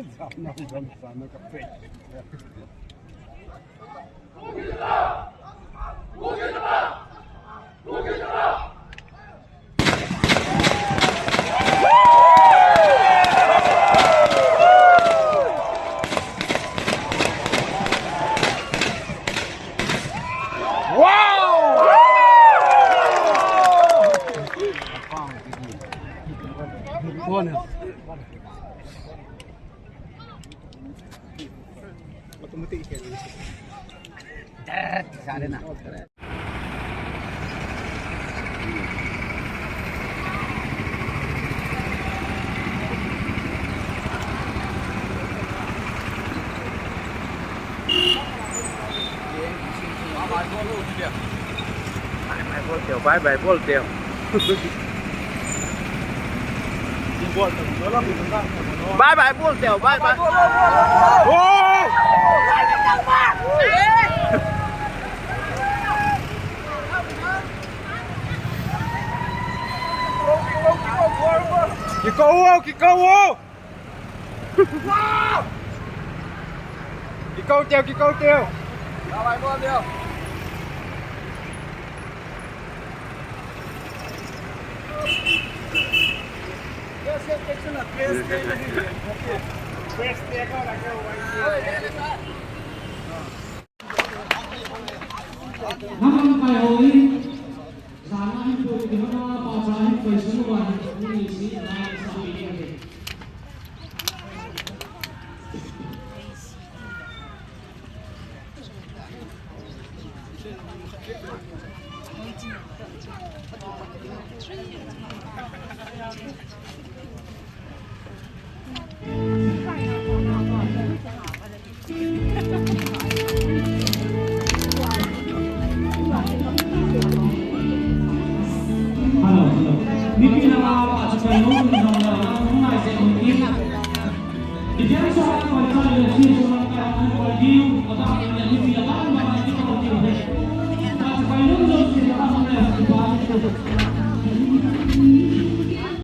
Sana kape. Otomatik kan. Sana na. Bài bol tiêu. Bài bol tiêu, bài. Kiko! Kiko tiêu. Bài bol tiêu. Năm bài hội sáng anh tôi thì nó bảo sáng về số một những nghị sĩ là sao bị như vậy. Mungkin nama Pak Soekarno mengenai saya mungkin di dalam soal macam ini soal karangan politik atau yang lebih dalam macam itu Pak Soekarno sudah menjelaskan